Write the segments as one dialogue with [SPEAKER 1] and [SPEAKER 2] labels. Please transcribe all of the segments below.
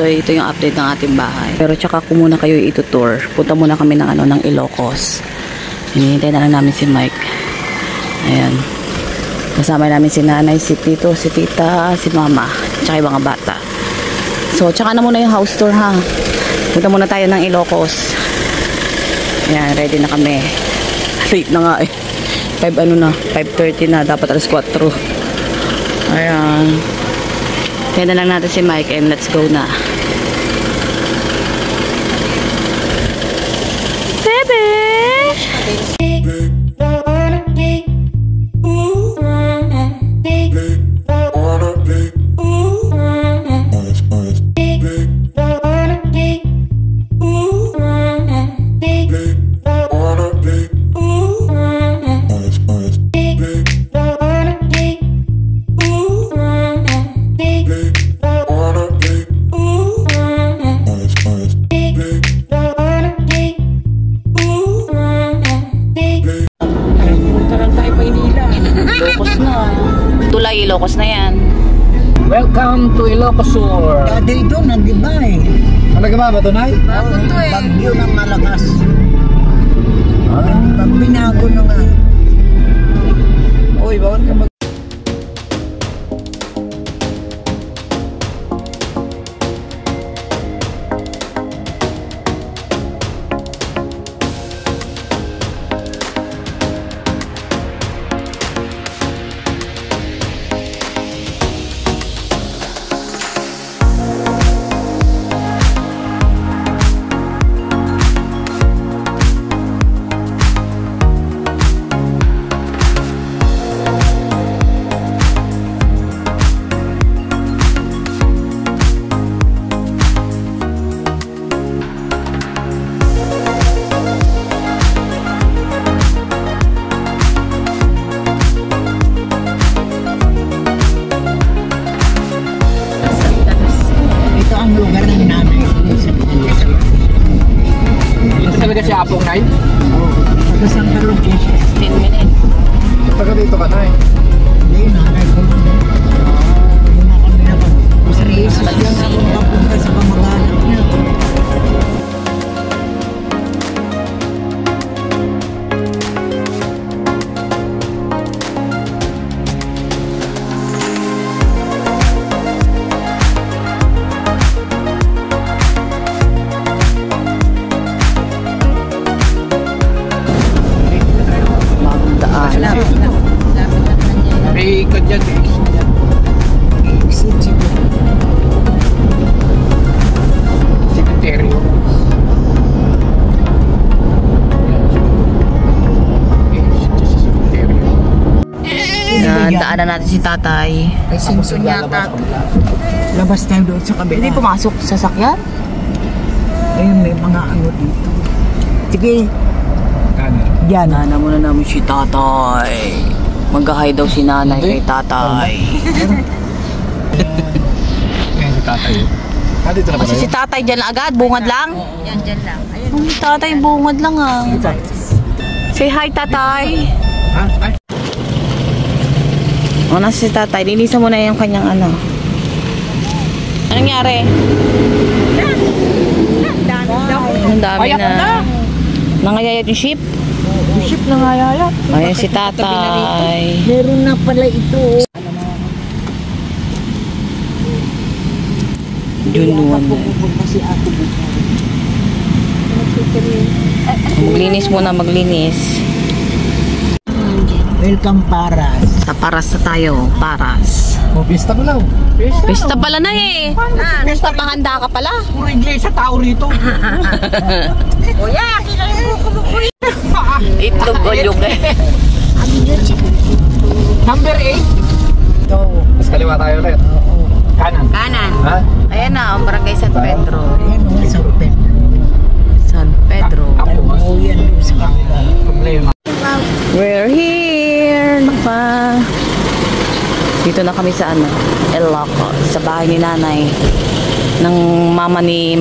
[SPEAKER 1] So ito yung update ng ating bahay. Pero tsaka ko muna kayo itutour. Punta muna kami ng Ilocos. Hinihintay na lang namin si Mike. Ayan. Kasama namin si nanay, si tito, si tita, si mama, tsaka yung mga bata. So tsaka na muna yung house tour ha. Punta muna tayo ng Ilocos. Ayan, ready na kami. Late na nga eh. 5:30 na. Dapat alas 4. Ayan. Kaya na lang natin si Mike and let's go na. Bebe! Ilocos na yan.
[SPEAKER 2] Welcome to Ilocos Sur.
[SPEAKER 3] Dito, nag-iba eh.
[SPEAKER 2] Nag-iba ba ito, Nay?
[SPEAKER 3] Bagyo ng malakas. Pag binago na nga.
[SPEAKER 2] Uy, bawal ka mag... Talaga si Apong, Nay?
[SPEAKER 3] Oo. Taga Santa Lucas.
[SPEAKER 1] 10 minutes.
[SPEAKER 2] Taga dito ka, Nay?
[SPEAKER 3] Hindi, nanay ko. Muna kami na kami. Sa Reyes, yan ako nakapunta sa kamag-anak niya.
[SPEAKER 2] May ikot dyan, Secretary.
[SPEAKER 1] Daanan natin si tatay.
[SPEAKER 3] Ay, Simpson yata. Labas tayo doon sa kabila.
[SPEAKER 1] Hindi pumasok sa sakyan?
[SPEAKER 3] Ayun, may mga ano dito. Sige. Yan.
[SPEAKER 1] Daanan muna namin si tatay. Mag-hi daw si nanay kay tatay.
[SPEAKER 2] Yan si tatay. Dito na ba
[SPEAKER 1] Kasi si tatay dyan agad, bungad lang?
[SPEAKER 4] Yan, dyan lang. Ayan.
[SPEAKER 1] Si tatay bungad lang ah. Say hi tatay.
[SPEAKER 2] Ha? Ay.
[SPEAKER 1] O, nasa si tatay. Linisan mo na yung kanyang ano. Anong nangyari? Ang dami na. Nangayayat yung ship?
[SPEAKER 3] Yung ship na nga yaya.
[SPEAKER 1] Ayan si tatay.
[SPEAKER 3] Meron na pala ito.
[SPEAKER 1] Junuan na.
[SPEAKER 3] Si Ate Buka.
[SPEAKER 1] Maglinis muna, maglinis.
[SPEAKER 3] Welcome Paras.
[SPEAKER 1] Sa Paras na tayo. Paras.
[SPEAKER 2] O, pista mo lang.
[SPEAKER 1] Pista pala na eh. Pista panganda ka pala.
[SPEAKER 2] Puro iglesia tao rito.
[SPEAKER 4] Kuya, kinain mo kumukuy.
[SPEAKER 1] Itlog o yung eh.
[SPEAKER 2] Number 8.
[SPEAKER 3] Ito.
[SPEAKER 2] Mas kaliwa tayo ulit.
[SPEAKER 3] Oo.
[SPEAKER 2] Kanan.
[SPEAKER 1] Kanan.
[SPEAKER 2] Ha?
[SPEAKER 1] Ayan na, ang barangay San Pedro.
[SPEAKER 3] Ayan o, San Pedro.
[SPEAKER 1] San Pedro.
[SPEAKER 3] Oo, yan doon sa kanila.
[SPEAKER 2] Problema.
[SPEAKER 1] We're here. Naka. Dito na kami sa ano, Ilocos. Sa bahay ni nanay. Ng mama ni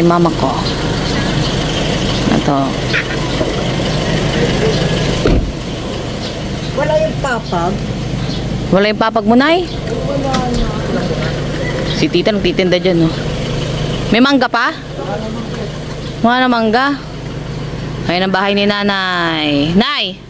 [SPEAKER 1] mama ko. Ito.
[SPEAKER 3] Wala yung papag.
[SPEAKER 1] Wala yung papag mo, Nay? Si tita nagtitinda dyan, no? May mangga pa? Wala na mangga? Ayun ang bahay ni nanay. Nay!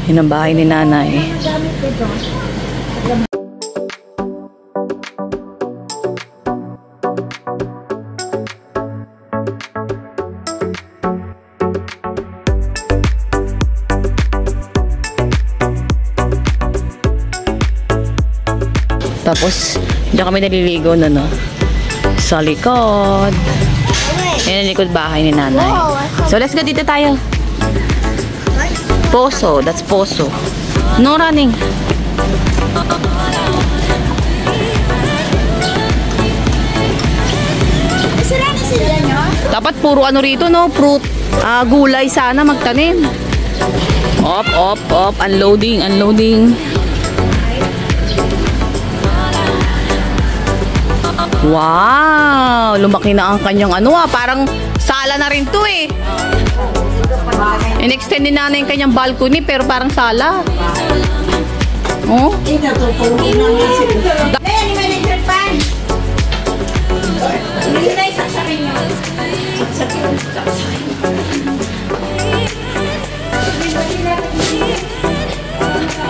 [SPEAKER 1] Ayun ang bahay ni nanay. Tapos, diyan kami naliligo na, no? Sa likod. Yan ang likod bahay ni nanay. So, let's go dito tayo. Poso. That's Poso. No running. Dapat puro ano rito, no? Fruit. Gulay sana magtanim. Op. Unloading. Wow! Lumaki na ang kanyang parang sala na rin to eh. In-extend din nanay yung kanyang balcony pero parang sala. Oh?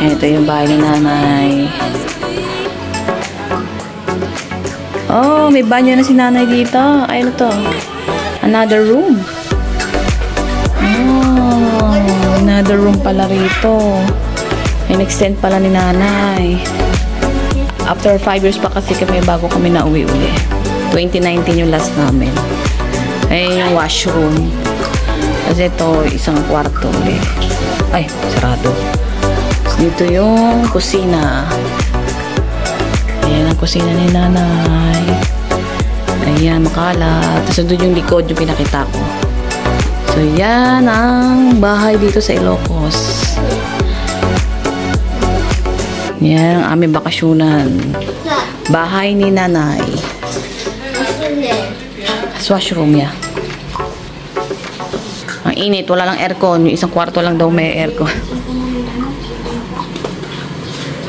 [SPEAKER 1] Ito yung bahay ni nanay. Oh, may banyo na si nanay dito. Ay, ano to? Another room. Oh, another room pala rito. In-extend pala ni nanay. After 5 years pa kasi kami bago kami nauwi uli. 2019 yung last namin. Ayun yung washroom. Kasi ito, isang kwarto uli. Ay, sarado. Dito yung kusina. Ayan ang kusina ni nanay. Ayan, makalat. Tapos doon yung likod, yung pinakita ko. So, yan ang bahay dito sa Ilocos. Yan ang aming bakasyonan. Bahay ni nanay. Washroom niya. Ang init, wala lang aircon. Yung isang kwarto lang daw may aircon.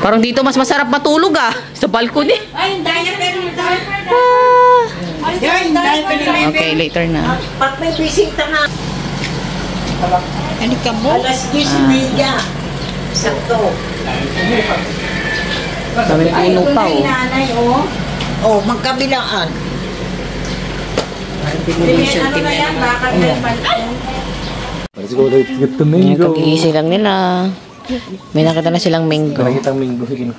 [SPEAKER 1] Parang dito mas masarap matulog sa balcony.
[SPEAKER 4] Ay, diaper.
[SPEAKER 1] Okay, later na.
[SPEAKER 3] Pag may bisita na.
[SPEAKER 4] Ano ka mo?
[SPEAKER 3] Alas 10:30. Sakto.
[SPEAKER 1] Sabi puno pa
[SPEAKER 3] Nanay, oh. Oh, magkabilaan.
[SPEAKER 2] Let's go, let's get the
[SPEAKER 1] Ayan,
[SPEAKER 2] mango.
[SPEAKER 1] kagigising lang nila. May nakita na silang mango.
[SPEAKER 2] Nakikita ang mango. Sige na.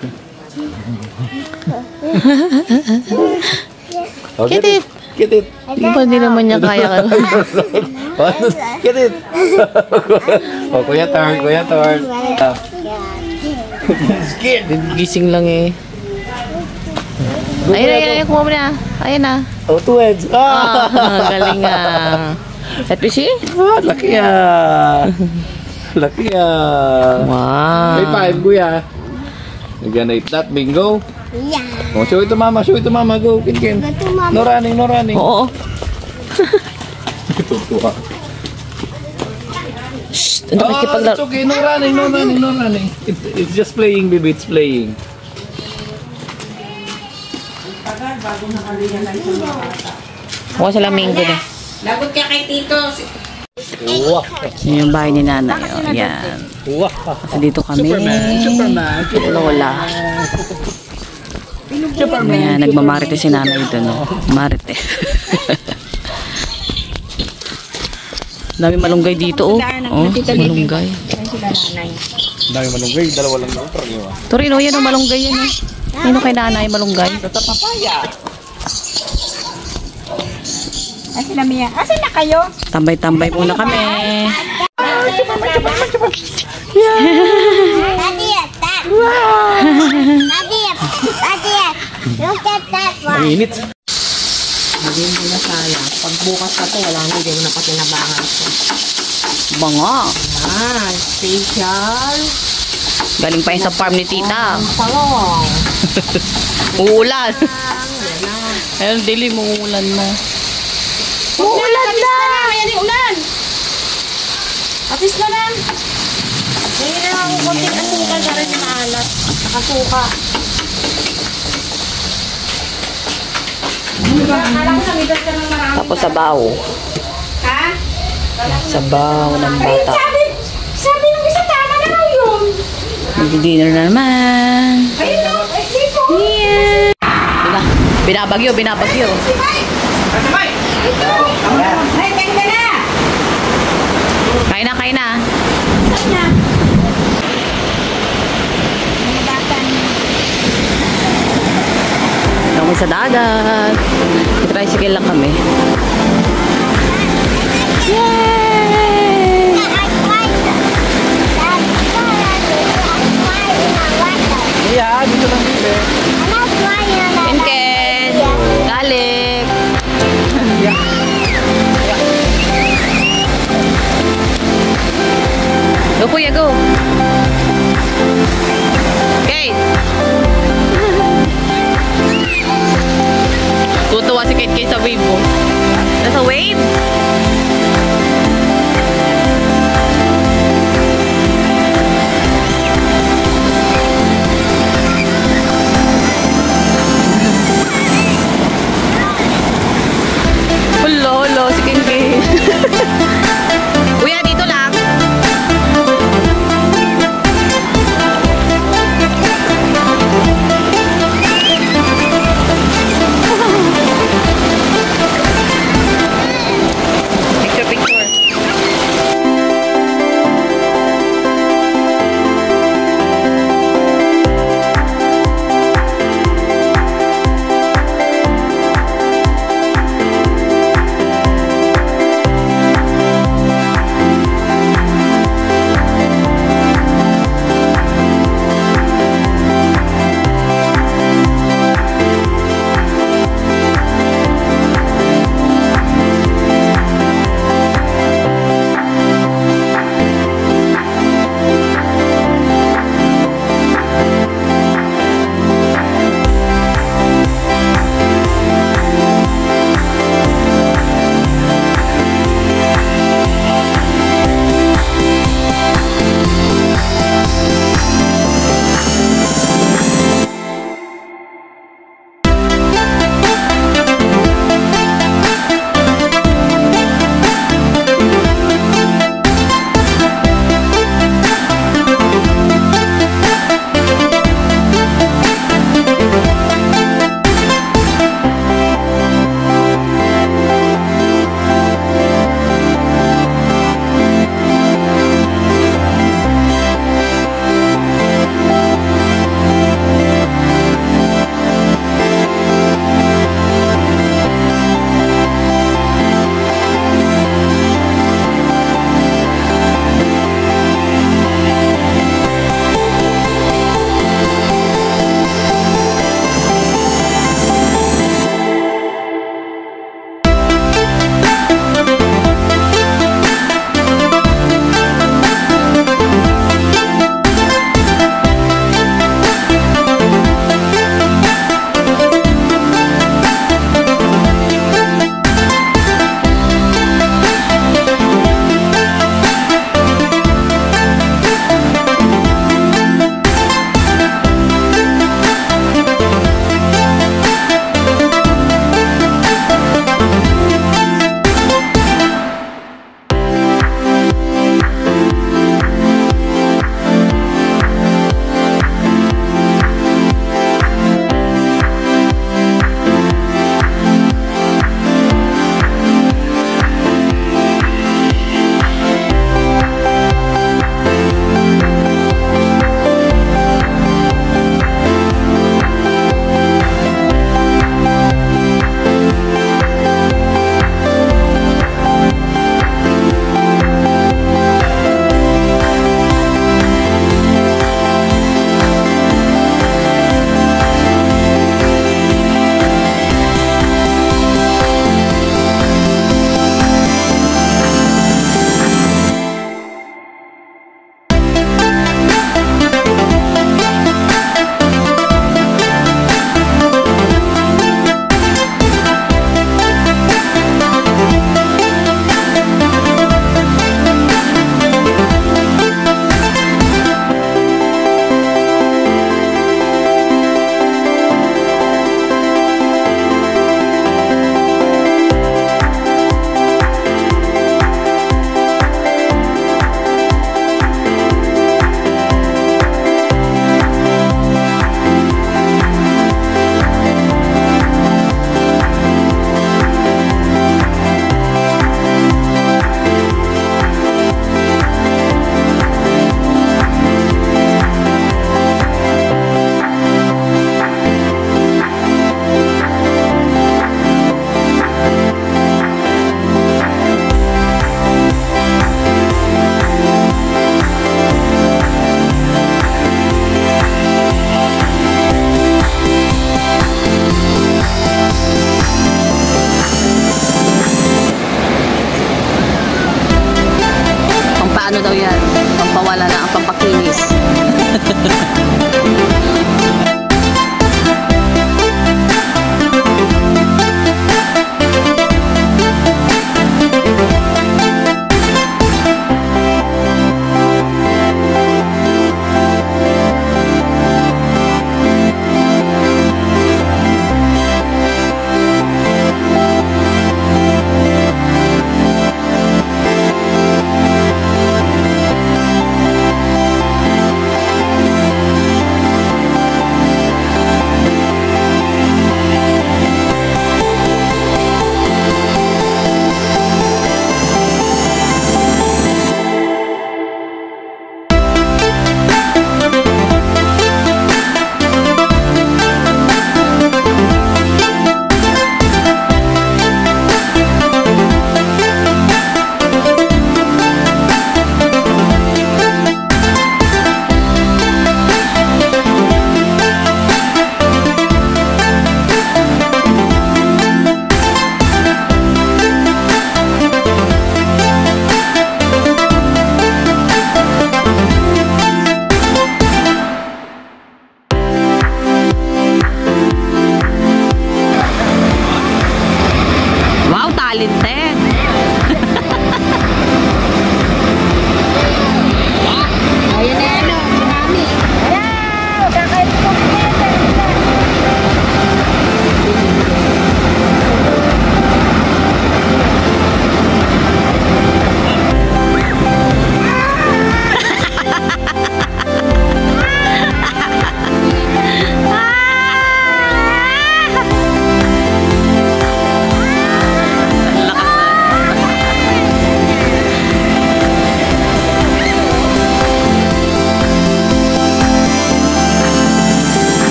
[SPEAKER 2] Oh,
[SPEAKER 1] Get it!
[SPEAKER 2] Get it!
[SPEAKER 1] Di ba hindi naman niya kaya?
[SPEAKER 2] Get it! Oh, Kuya Tor. Scared.
[SPEAKER 1] Gising lang eh. Ayun, kuha mo na. Ayun na.
[SPEAKER 2] Oh, 2 heads.
[SPEAKER 1] Galing Let me see.
[SPEAKER 2] Laki Laki
[SPEAKER 1] Wow.
[SPEAKER 2] May 5, Kuya. You're gonna eat that, bingo?
[SPEAKER 4] Yeah.
[SPEAKER 2] Oh, show it to mama. Go, Kin. No running.
[SPEAKER 1] Oo.
[SPEAKER 2] Tutuwa.
[SPEAKER 1] Shh! Ano
[SPEAKER 2] It's okay. No running. It's just playing, baby. It's playing.
[SPEAKER 1] Kuha sila mango na.
[SPEAKER 4] Lagot ka kay Tito.
[SPEAKER 2] Wow.
[SPEAKER 1] Yan yung bahay ni nanay. Oh, yan.
[SPEAKER 2] Wow.
[SPEAKER 1] Kasi dito kami.
[SPEAKER 2] Superman.
[SPEAKER 1] Lola. Ayan, nagmamarite si nanay doon. No? Marite. Dami malunggay dito. Oh, malunggay.
[SPEAKER 2] Dami malunggay. 2 lang daw.
[SPEAKER 1] Torino, yan ang malunggay yan. Ano kay nanay malunggay?
[SPEAKER 2] Papaya.
[SPEAKER 4] Ay, sila Mia. Asan na kayo?
[SPEAKER 1] Tambay-tambay muna kami.
[SPEAKER 4] Look at that one.
[SPEAKER 2] Ang init.
[SPEAKER 3] Hindi mo na sayang. Pag bukas pa to, wala hindi mo na patinabangan ko.
[SPEAKER 1] Banga.
[SPEAKER 3] Special.
[SPEAKER 1] Galing pa yun sa farm ni tita.
[SPEAKER 3] Talong.
[SPEAKER 1] Uulan. Ayun, dilim, uulan na.
[SPEAKER 4] Uulan na! Ayan yung ulan! Atis na lang! Ngayon na lang ang konting asukal para sa maalat. Nakasuka. Kala ko namitas ka ng marami.
[SPEAKER 1] Tapos sabaw.
[SPEAKER 4] Ha?
[SPEAKER 1] Sabaw ng bata.
[SPEAKER 4] Sabi ng isa tama na raw yun.
[SPEAKER 1] Mag-dinner na naman.
[SPEAKER 4] Ayun na, ay dito.
[SPEAKER 1] Yeah. Binabagyo.
[SPEAKER 4] Si Mike. Ito. Ay, ganda na.
[SPEAKER 1] Kain na.
[SPEAKER 4] Saan na?
[SPEAKER 1] Kami sa dagat. Tricycle lang kami. Yay!
[SPEAKER 2] Yeah, dito lang dito.
[SPEAKER 1] Inken! Galik! Go kuya, go! Kate! Tutuwa si Kate sa wave mo. Nasa wave? Hello, si Kinky. Kuya, dito lang. daw yan. Pampawala na ang pampakinis. Wow, talented.
[SPEAKER 4] Ayan na ano, tsunami. Ayan, kakain po.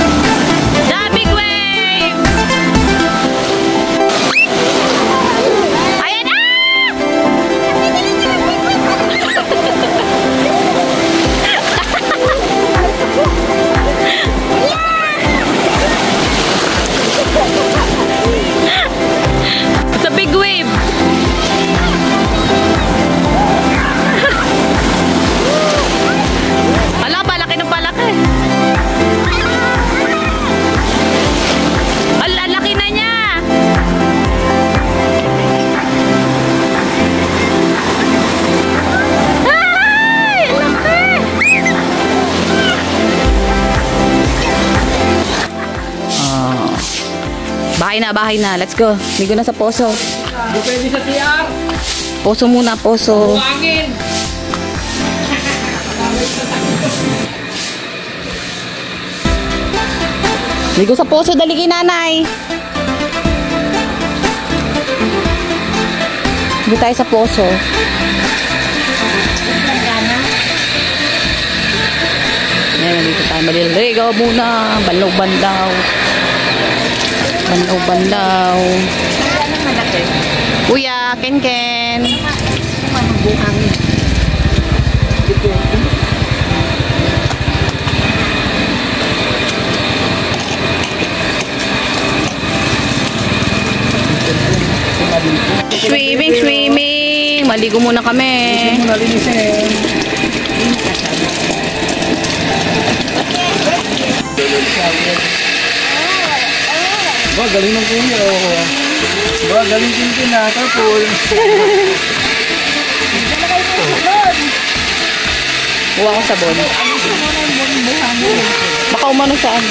[SPEAKER 1] The big wave! Ayan na! It's a big wave! Ala, palaki ng palaki. Ala, laki na niya. Ay, laki. Bahay na. Let's go. Ligo na sa poso.
[SPEAKER 2] Hindi pwede sa CR.
[SPEAKER 1] Poso muna, poso.
[SPEAKER 2] Buhangin.
[SPEAKER 1] Ligo sa poso, dali kay nanay. Ligo tayo sa poso. Ayan, dito tayo maliligo muna. Banlaw-banlaw. Banlaw-banlaw. Kuya, Ken-Ken. Swimming. Maligo muna kami.
[SPEAKER 2] Nalinisin. Ba, galing ng kuya. Oh. Ba, galing din na. Tapos.
[SPEAKER 1] Huwag ko sabon. Baka umano saan.